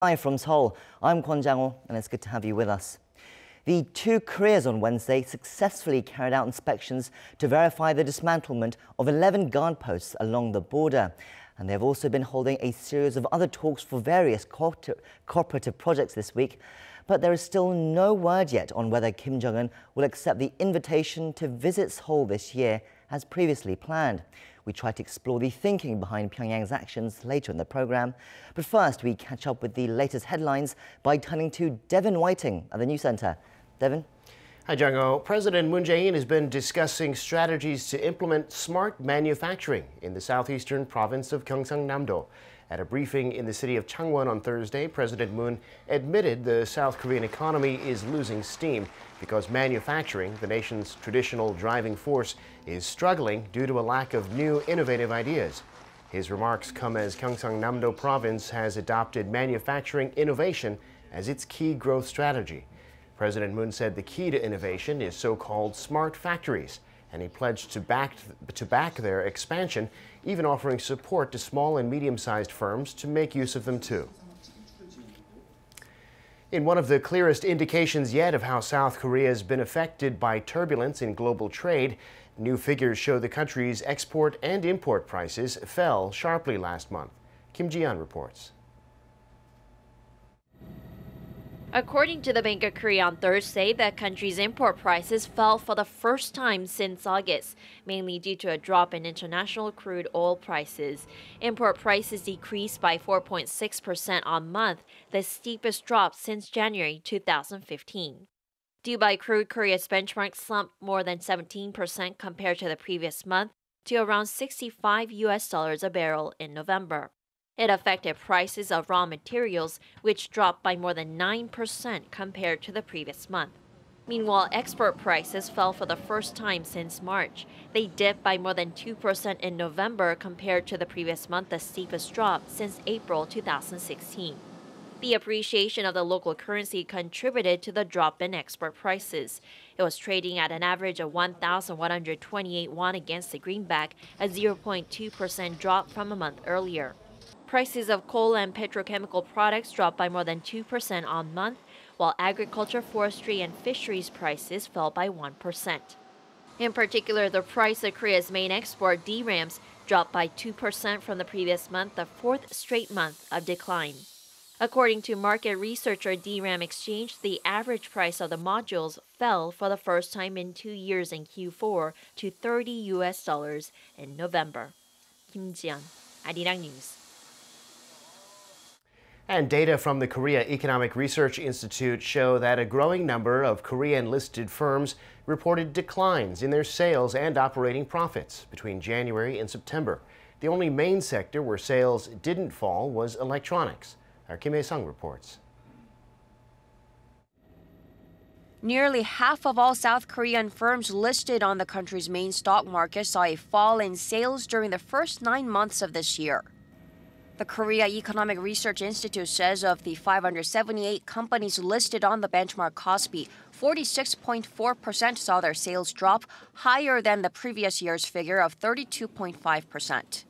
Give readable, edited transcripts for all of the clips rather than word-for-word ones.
Hi from Seoul, I'm Jae-in, and it's good to have you with us. The two Koreas on Wednesday successfully carried out inspections to verify the dismantlement of 11 guard posts along the border. And they have also been holding a series of other talks for various cooperative projects this week. But there is still no word yet on whether Kim Jong-un will accept the invitation to visit Seoul this year as previously planned. We try to explore the thinking behind Pyongyang's actions later in the program. But first, we catch up with the latest headlines by turning to Devin Whiting at the News Center. Devin? Hi, Jung-ho. President Moon Jae-in has been discussing strategies to implement smart manufacturing in the southeastern province of Gyeongsang-namdo. At a briefing in the city of Changwon on Thursday, President Moon admitted the South Korean economy is losing steam because manufacturing, the nation's traditional driving force, is struggling due to a lack of new innovative ideas. His remarks come as Gyeongsang-namdo province has adopted manufacturing innovation as its key growth strategy. President Moon said the key to innovation is so-called smart factories, and he pledged to back their expansion, even offering support to small and medium-sized firms to make use of them too. In one of the clearest indications yet of how South Korea has been affected by turbulence in global trade, new figures show the country's export and import prices fell sharply last month. Kim Ji-yeon reports. According to the Bank of Korea on Thursday, the country's import prices fell for the first time since August, mainly due to a drop in international crude oil prices. Import prices decreased by 4.6% on month, the steepest drop since January 2015. Dubai crude Korea's benchmark slumped more than 17% compared to the previous month to around $65 a barrel in November. It affected prices of raw materials, which dropped by more than 9% compared to the previous month. Meanwhile, export prices fell for the first time since March. They dipped by more than 2% in November compared to the previous month, the steepest drop since April 2016. The appreciation of the local currency contributed to the drop in export prices. It was trading at an average of 1,128 won against the greenback, a 0.2% drop from a month earlier. Prices of coal and petrochemical products dropped by more than 2% on month, while agriculture, forestry, and fisheries prices fell by 1%. In particular, the price of Korea's main export, DRAMs, dropped by 2% from the previous month, the fourth straight month of decline. According to market researcher DRAM Exchange, the average price of the modules fell for the first time in 2 years in Q4 to $30 in November. Kim Ji-yeon, Arirang News. And data from the Korea Economic Research Institute show that a growing number of Korean-listed firms reported declines in their sales and operating profits between January and September. The only main sector where sales didn't fall was electronics. Our Kim Hae-sung reports. Nearly half of all South Korean firms listed on the country's main stock market saw a fall in sales during the first 9 months of this year. The Korea Economic Research Institute says of the 578 companies listed on the benchmark Kospi, 46.4% saw their sales drop, higher than the previous year's figure of 32.5%.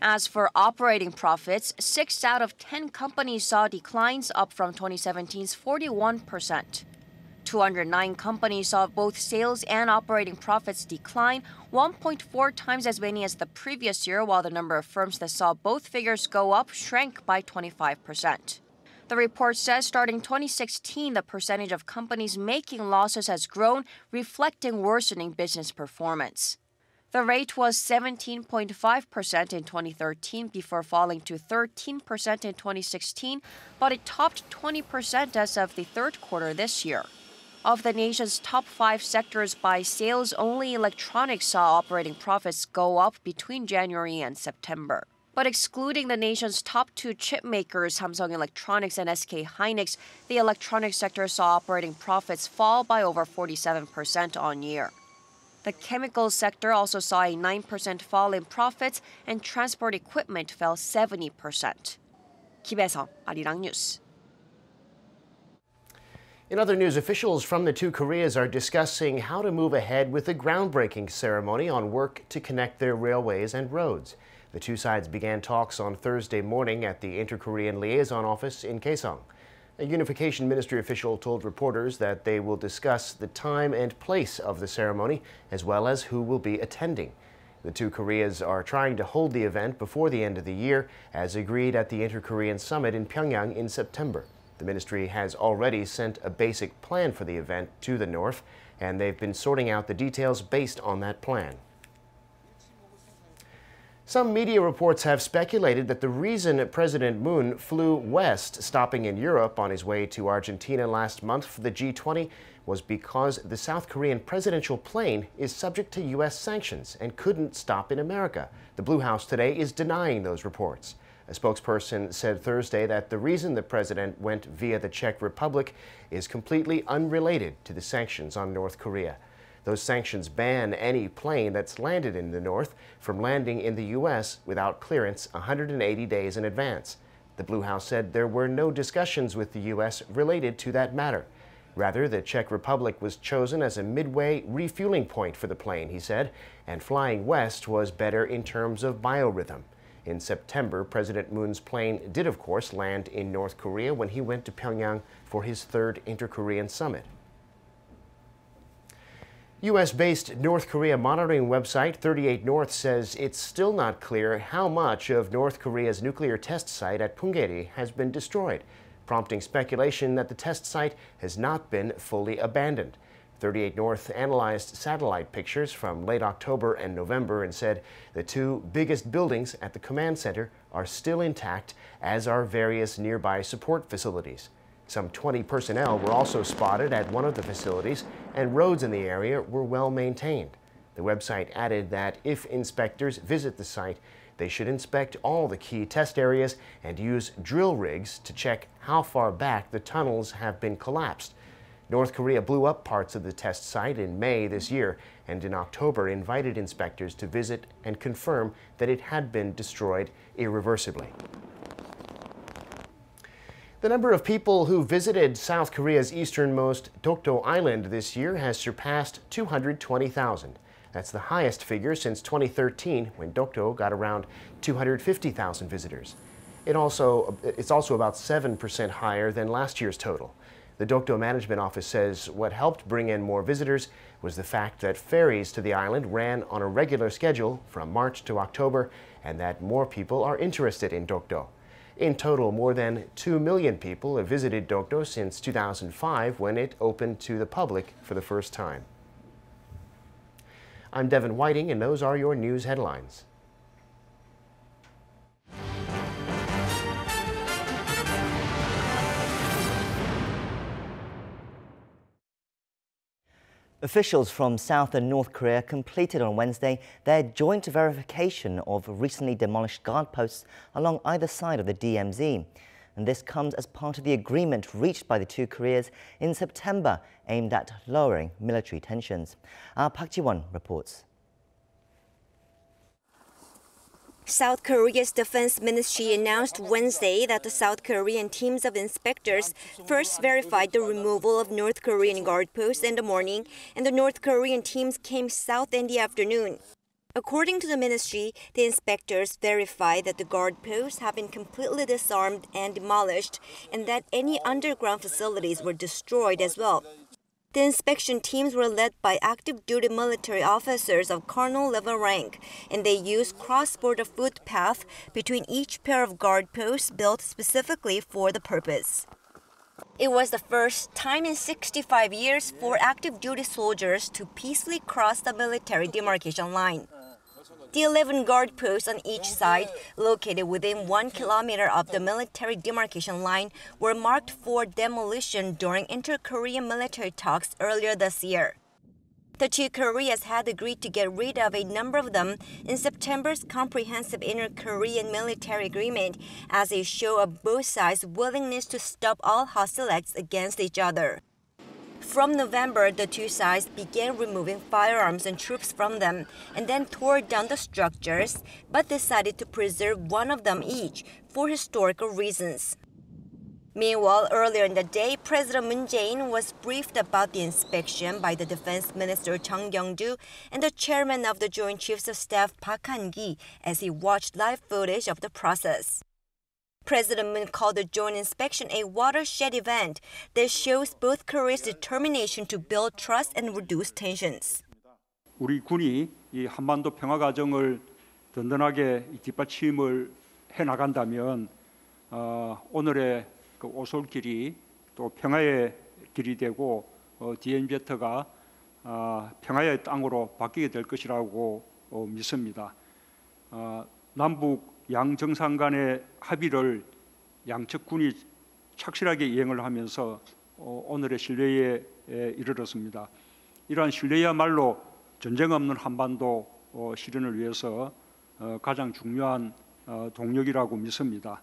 As for operating profits, 6 out of 10 companies saw declines, up from 2017's 41%. 209 companies saw both sales and operating profits decline, 1.4 times as many as the previous year, while the number of firms that saw both figures go up shrank by 25%. The report says starting 2016, the percentage of companies making losses has grown, reflecting worsening business performance. The rate was 17.5% in 2013 before falling to 13% in 2016, but it topped 20% as of the third quarter this year. Of the nation's top 5 sectors by sales, only electronics saw operating profits go up between January and September. But excluding the nation's top 2 chip makers, Samsung Electronics and SK Hynix, the electronics sector saw operating profits fall by over 47% on year. The chemical sector also saw a 9% fall in profits, and transport equipment fell 70%. Kim Hae-sung, Arirang News. In other news, officials from the two Koreas are discussing how to move ahead with the groundbreaking ceremony on work to connect their railways and roads. The two sides began talks on Thursday morning at the Inter-Korean Liaison Office in Kaesong. A Unification Ministry official told reporters that they will discuss the time and place of the ceremony, as well as who will be attending. The two Koreas are trying to hold the event before the end of the year, as agreed at the Inter-Korean Summit in Pyongyang in September. The ministry has already sent a basic plan for the event to the North, and they've been sorting out the details based on that plan. Some media reports have speculated that the reason President Moon flew west, stopping in Europe on his way to Argentina last month for the G20, was because the South Korean presidential plane is subject to U.S. sanctions and couldn't stop in America. The Blue House today is denying those reports. A spokesperson said Thursday that the reason the president went via the Czech Republic is completely unrelated to the sanctions on North Korea. Those sanctions ban any plane that's landed in the North from landing in the U.S. without clearance 180 days in advance. The Blue House said there were no discussions with the U.S. related to that matter. Rather, the Czech Republic was chosen as a midway refueling point for the plane, he said, and flying west was better in terms of biorhythm. In September, President Moon's plane did, of course, land in North Korea when he went to Pyongyang for his third Inter-Korean summit. U.S.-based North Korea monitoring website 38 North says it's still not clear how much of North Korea's nuclear test site at Punggye-ri has been destroyed, prompting speculation that the test site has not been fully abandoned. 38 North analyzed satellite pictures from late October and November and said the two biggest buildings at the command center are still intact, as are various nearby support facilities. Some 20 personnel were also spotted at one of the facilities, and roads in the area were well maintained. The website added that if inspectors visit the site, they should inspect all the key test areas and use drill rigs to check how far back the tunnels have been collapsed. North Korea blew up parts of the test site in May this year, and in October invited inspectors to visit and confirm that it had been destroyed irreversibly. The number of people who visited South Korea's easternmost Dokdo Island this year has surpassed 220,000. That's the highest figure since 2013, when Dokdo got around 250,000 visitors. It's also about 7% higher than last year's total. The Dokdo Management Office says what helped bring in more visitors was the fact that ferries to the island ran on a regular schedule from March to October, and that more people are interested in Dokdo. In total, more than 2 million people have visited Dokdo since 2005, when it opened to the public for the first time. I'm Devin Whiting, and those are your news headlines. Officials from South and North Korea completed on Wednesday their joint verification of recently demolished guard posts along either side of the DMZ. And this comes as part of the agreement reached by the two Koreas in September, aimed at lowering military tensions. Our Park Ji-won reports. South Korea's Defense Ministry announced Wednesday that the South Korean teams of inspectors first verified the removal of North Korean guard posts in the morning, and the North Korean teams came south in the afternoon. According to the ministry, the inspectors verified that the guard posts have been completely disarmed and demolished, and that any underground facilities were destroyed as well. The inspection teams were led by active-duty military officers of colonel-level rank, and they used cross-border footpath between each pair of guard posts built specifically for the purpose. It was the first time in 65 years for active-duty soldiers to peacefully cross the military demarcation line. The 11 guard posts on each side, located within 1 kilometer of the military demarcation line, were marked for demolition during inter-Korean military talks earlier this year. The two Koreas had agreed to get rid of a number of them in September's comprehensive inter-Korean military agreement as a show of both sides' willingness to stop all hostile acts against each other. From November, the two sides began removing firearms and troops from them and then tore down the structures, but decided to preserve one of them each for historical reasons. Meanwhile, earlier in the day, President Moon Jae-in was briefed about the inspection by the Defense Minister Chung Kyung-do and the chairman of the Joint Chiefs of Staff Park Han-gi as he watched live footage of the process. President Moon called the joint inspection a watershed event that shows both Korea's determination to build trust and reduce tensions. 우리 군이 이 한반도 평화 과정을 든든하게 뒷받침을 해 나간다면 오늘의 그 오솔길이 또 평화의 길이 되고 DMZ가 평화의 땅으로 바뀌게 될 것이라고 믿습니다. 남북 양 정상 간의 합의를 양측 군이 착실하게 이행을 하면서 오늘의 신뢰에 이르렀습니다. 이러한 신뢰야말로 전쟁 없는 한반도 실현을 위해서 가장 중요한 동력이라고 믿습니다.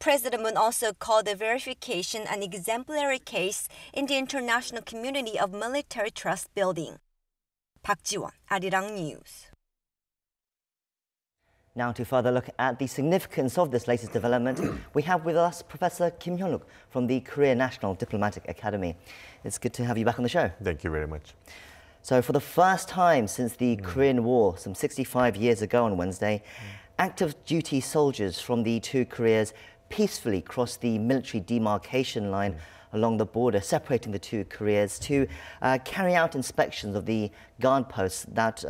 President Moon also called the verification an exemplary case in the international community of military trust building. Park Ji-won, Arirang News. Now to further look at the significance of this latest development, we have with us Professor Kim Hyun-wook from the Korea National Diplomatic Academy. It's good to have you back on the show. Thank you very much. So for the first time since the Korean War, some 65 years ago on Wednesday, active duty soldiers from the two Koreas peacefully crossed the military demarcation line along the border separating the two Koreas to carry out inspections of the guard posts that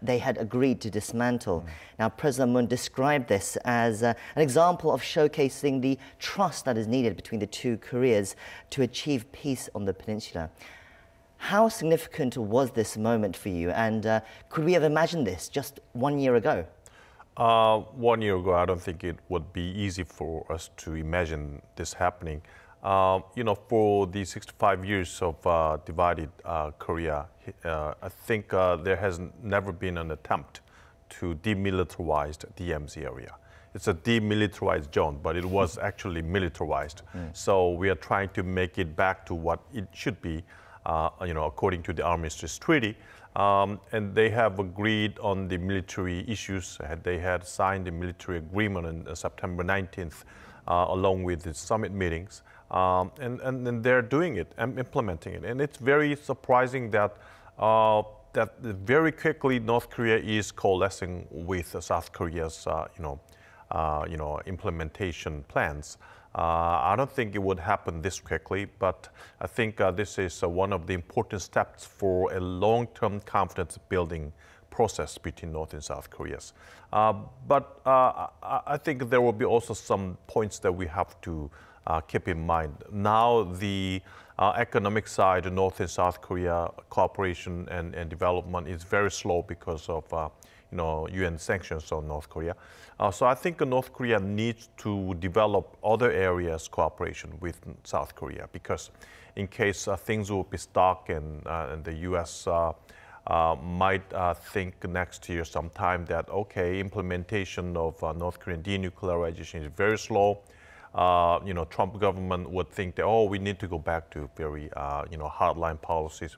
they had agreed to dismantle. Now, President Moon described this as an example of showcasing the trust that is needed between the two Koreas to achieve peace on the peninsula. How significant was this moment for you, and could we have imagined this just 1 year ago? 1 year ago, I don't think it would be easy for us to imagine this happening. You know, for the 65 years of divided Korea, I think there has never been an attempt to demilitarize the DMZ area. It's a demilitarized zone, but it was actually militarized. So we are trying to make it back to what it should be, you know, according to the Armistice Treaty. And they have agreed on the military issues. They had signed the military agreement on September 19th, along with the summit meetings. And they're doing it and implementing it. And it's very surprising that that very quickly North Korea is coalescing with South Korea's implementation plans. I don't think it would happen this quickly, but I think this is one of the important steps for a long-term confidence building process between North and South Koreas. But I think there will be also some points that we have to keep in mind. Now the economic side, North and South Korea cooperation and development is very slow because of UN sanctions on North Korea. So I think North Korea needs to develop other areas cooperation with South Korea, because in case things will be stuck and the US might think next year sometime that, okay, implementation of North Korean denuclearization is very slow. Trump government would think that, oh, we need to go back to very, hardline policies.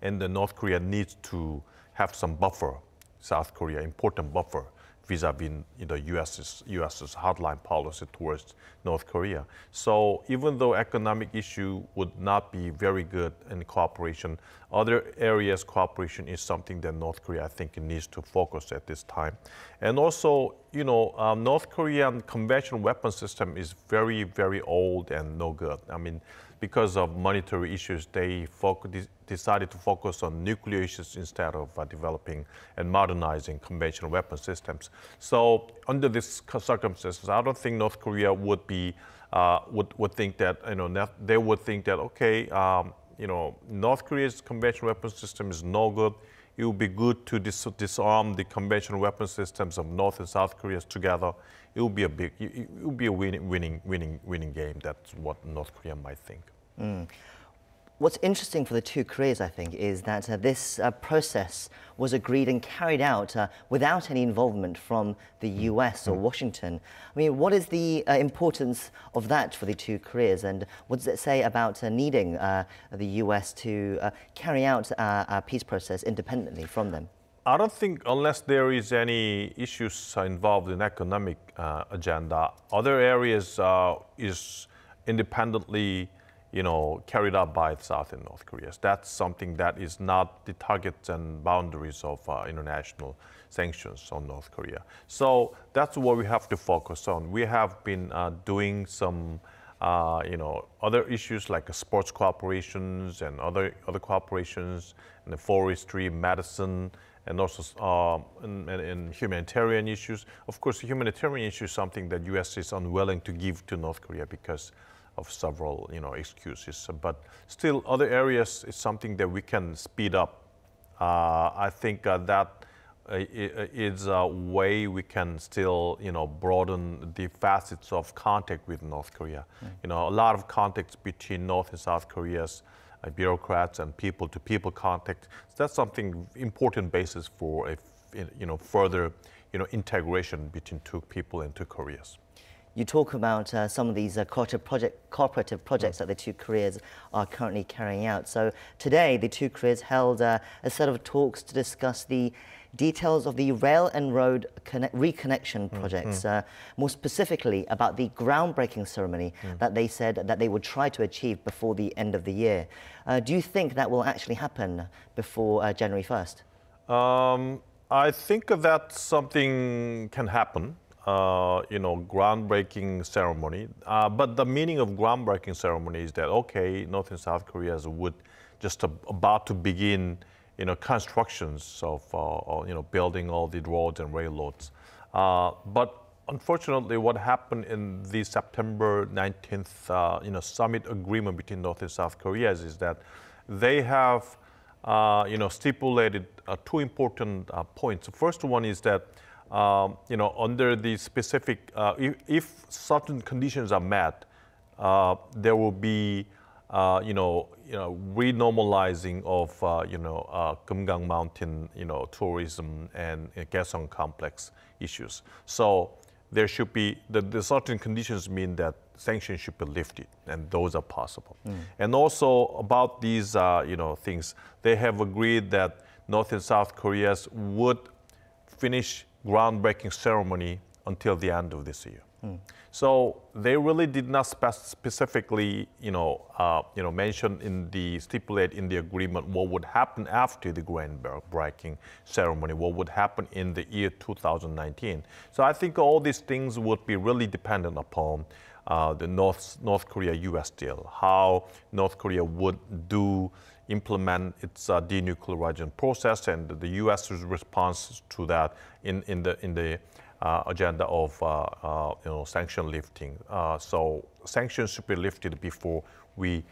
And the North Korea needs to have some buffer, South Korea, important buffer vis-a-vis the US's hardline policy towards North Korea. So even though economic issue would not be very good in cooperation, other areas cooperation is something that North Korea, I think, needs to focus at this time. And also, North Korean conventional weapon system is very, very old and no good. I mean, because of monetary issues, they decided to focus on nuclear issues instead of developing and modernizing conventional weapon systems. So under these circumstances, I don't think North Korea would be would think that they would think that, okay, North Korea's conventional weapon system is no good. It would be good to disarm the conventional weapon systems of North and South Korea together. It would be a winning game. That's what North Korea might think. What's interesting for the two Koreas, I think, is that this process was agreed and carried out without any involvement from the US or Washington. I mean, what is the importance of that for the two Koreas, and what does it say about needing the US to carry out a peace process independently from them? I don't think, unless there is any issues involved in economic agenda, other areas is independently, carried out by South and North Korea. That's something that is not the targets and boundaries of international sanctions on North Korea. So that's what we have to focus on. We have been doing some, other issues like sports cooperations and other cooperations in the forestry, medicine, and also in humanitarian issues. Of course, humanitarian issue is something that U.S. is unwilling to give to North Korea because of several, excuses. But still, other areas is something that we can speed up. I think that is a way we can still, broaden the facets of contact with North Korea. A lot of contacts between North and South Korea's bureaucrats and people-to-people contact. So that's something important basis for a, further, integration between two people and two Koreas. You talk about some of these cooperative projects that the two Koreas are currently carrying out. So today, the two Koreas held a set of talks to discuss the details of the rail and road reconnection projects, more specifically about the groundbreaking ceremony that they said that they would try to achieve before the end of the year. Do you think that will actually happen before January 1st? I think that something can happen. Groundbreaking ceremony. But the meaning of groundbreaking ceremony is that, okay, North and South Koreas would just about to begin, constructions of, building all the roads and railroads. But unfortunately, what happened in the September 19th, summit agreement between North and South Korea is that they have, stipulated two important points. The first one is that under the specific, if certain conditions are met, there will be, renormalizing of, Kumgang Mountain, tourism and Kaesong complex issues. So there should be, the certain conditions mean that sanctions should be lifted, and those are possible. And also about these, things, they have agreed that North and South Koreas would finish groundbreaking ceremony until the end of this year. So they really did not specifically, mention in the stipulate in the agreement what would happen after the groundbreaking ceremony, what would happen in the year 2019. So I think all these things would be really dependent upon the North Korea-U.S. deal, how North Korea would implement its denuclearization process, and the U.S.'s response to that in the agenda of sanction lifting. So sanctions should be lifted before we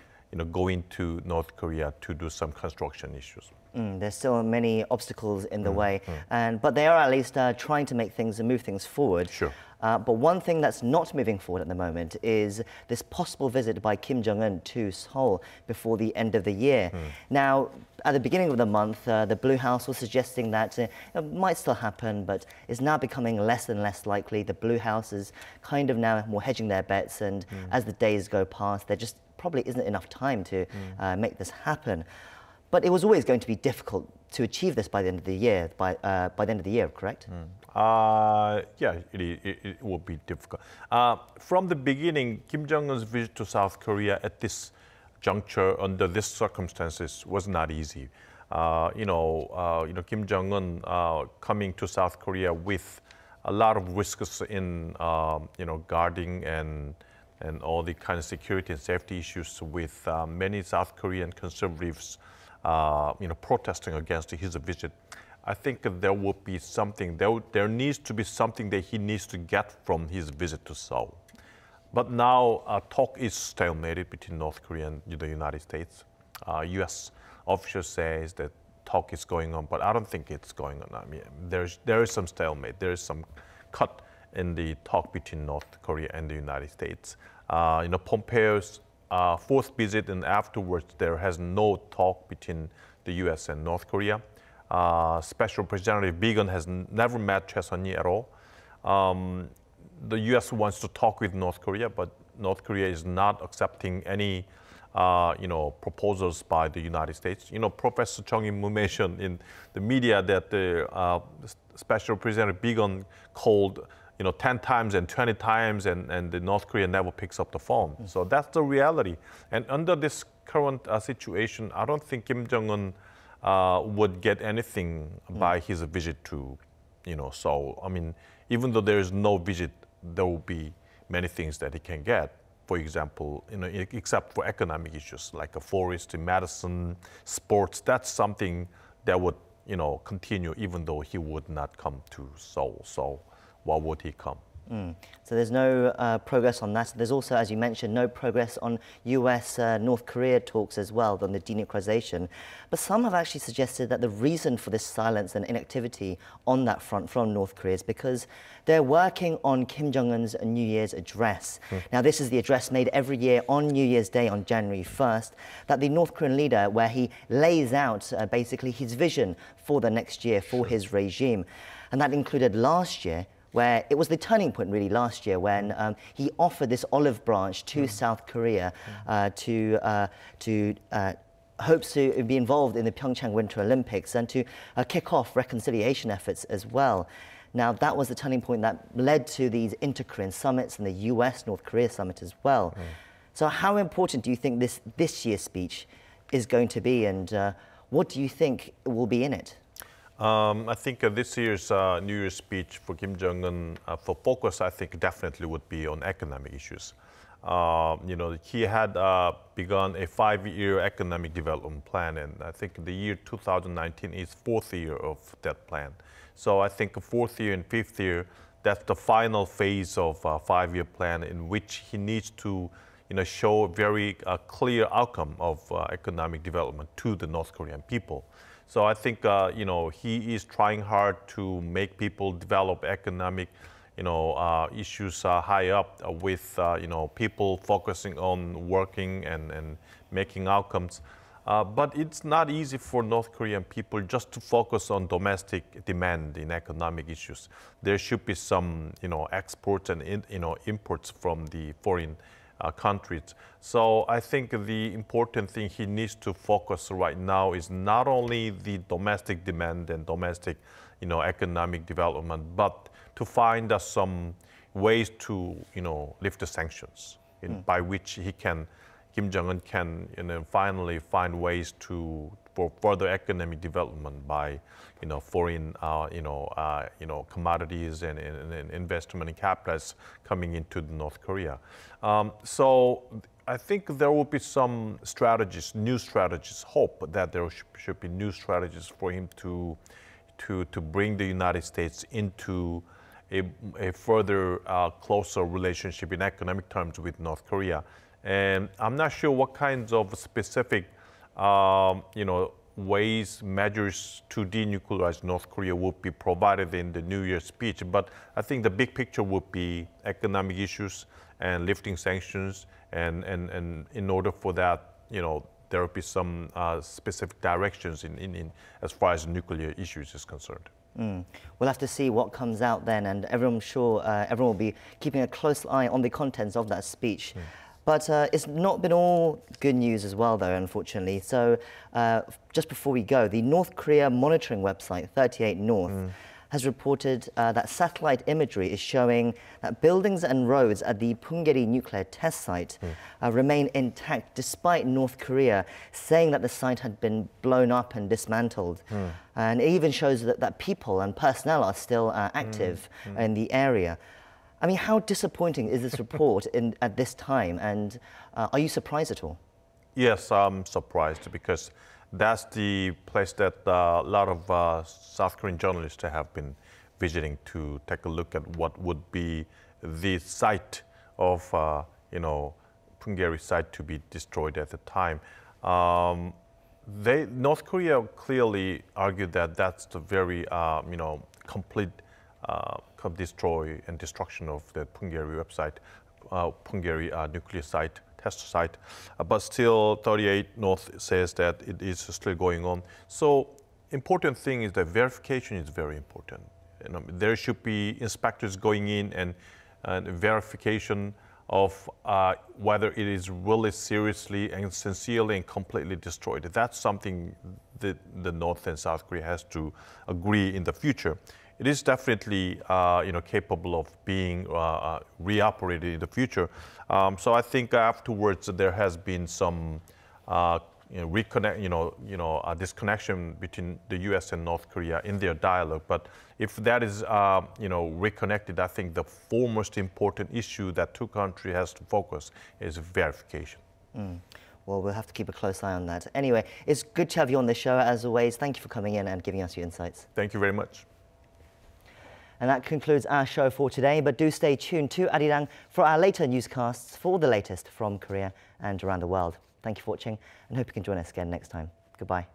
go into North Korea to do some construction issues. There's still many obstacles in the way, but they are at least trying to make things and move things forward. Sure. But one thing that's not moving forward at the moment is this possible visit by Kim Jong-un to Seoul before the end of the year. Now, at the beginning of the month, the Blue House was suggesting that it might still happen, but is now becoming less and less likely. The Blue House is kind of now more hedging their bets, and as the days go past, there just probably isn't enough time to make this happen. But it was always going to be difficult to achieve this by the end of the year. By the end of the year, correct? Yeah, it will be difficult. From the beginning, Kim Jong-un's visit to South Korea at this juncture, under these circumstances, was not easy. Kim Jong-un coming to South Korea with a lot of risks in, guarding and all the kind of security and safety issues with many South Korean conservatives, protesting against his visit. I think there will be something, there needs to be something that he needs to get from his visit to Seoul. But now talk is stalemated between North Korea and the United States. U.S. officials say that talk is going on, but I don't think it's going on. I mean, there is some stalemate. There is some cut in the talk between North Korea and the United States. Pompeo's fourth visit, and afterwards there has no talk between the U.S. and North Korea. Special Representative Biegun has never met Choi Sun-yi at all. the U.S. wants to talk with North Korea, but North Korea is not accepting any proposals by the United States. Professor Chung-in mentioned in the media that the Special Representative Bigon called 10 times and 20 times, and the North Korea never picks up the phone. So that's the reality. And under this current situation, I don't think Kim Jong-un would get anything by his visit to, Seoul. I mean, even though there is no visit, there will be many things that he can get. For example, except for economic issues like a forest, medicine, sports. That's something that would, continue even though he would not come to Seoul. So why would he come? So there's no progress on that. There's also, as you mentioned, no progress on US-North Korea talks as well, on the denuclearization. But some have actually suggested that the reason for this silence and inactivity on that front from North Korea is because they're working on Kim Jong-un's New Year's address. Now, this is the address made every year on New Year's Day on January 1st, that the North Korean leader, where he lays out basically his vision for the next year for his regime. And that included last year, where it was the turning point really last year when he offered this olive branch to South Korea to hopes to be involved in the Pyeongchang Winter Olympics and to kick off reconciliation efforts as well. Now, that was the turning point that led to these inter-Korean summits and the US-North Korea summit as well. So how important do you think this year's speech is going to be, and what do you think will be in it? I think this year's New Year's speech for Kim Jong-un, for focus, I think definitely would be on economic issues. He had begun a 5-year economic development plan, and I think the year 2019 is 4th year of that plan. So I think 4th year and 5th year, that's the final phase of a 5-year plan in which he needs to show a very clear outcome of economic development to the North Korean people. So I think, he is trying hard to make people develop economic, issues high up with, people focusing on working and making outcomes. But it's not easy for North Korean people just to focus on domestic demand in economic issues. There should be some, exports and, imports from the foreign countries. So I think the important thing he needs to focus right now is not only the domestic demand and domestic, economic development, but to find some ways to, lift the sanctions, by which Kim Jong-un can, finally find ways for further economic development by, foreign, commodities and investment and capitalists coming into North Korea. So I think there will be some strategies, new strategies. Hope that there should be new strategies for him to bring the United States into a further closer relationship in economic terms with North Korea. And I'm not sure what kinds of specific, ways, measures to denuclearize North Korea would be provided in the New Year's speech. But I think the big picture would be economic issues and lifting sanctions. And in order for that, there will be some specific directions in as far as nuclear issues is concerned. We'll have to see what comes out then, and everyone will be keeping a close eye on the contents of that speech. But it's not been all good news as well, though, unfortunately. So just before we go, the North Korea monitoring website, 38 North, has reported that satellite imagery is showing that buildings and roads at the Punggye-ri nuclear test site remain intact, despite North Korea saying that the site had been blown up and dismantled. And it even shows that people and personnel are still active in the area. I mean, how disappointing is this report at this time, and are you surprised at all? Yes, I'm surprised because that's the place that a lot of South Korean journalists have been visiting to take a look at what would be the site of, Punggye-ri site to be destroyed at the time. North Korea clearly argued that that's the very, complete destroy and destruction of the Punggye-ri website, Punggye-ri nuclear site, test site. But still 38 North says that it is still going on. So important thing is that verification is very important. There should be inspectors going in and and verification of whether it is really seriously and sincerely and completely destroyed. That's something that the North and South Korea has to agree in the future. It is definitely capable of being reoperated in the future. So I think afterwards there has been some disconnection between the U.S. and North Korea in their dialogue. But if that is reconnected, I think the foremost important issue that two countries has to focus is verification. Well, we'll have to keep a close eye on that. Anyway, it's good to have you on the show as always. Thank you for coming in and giving us your insights. Thank you very much. And that concludes our show for today, but do stay tuned to Arirang for our later newscasts for the latest from Korea and around the world. Thank you for watching and hope you can join us again next time. Goodbye.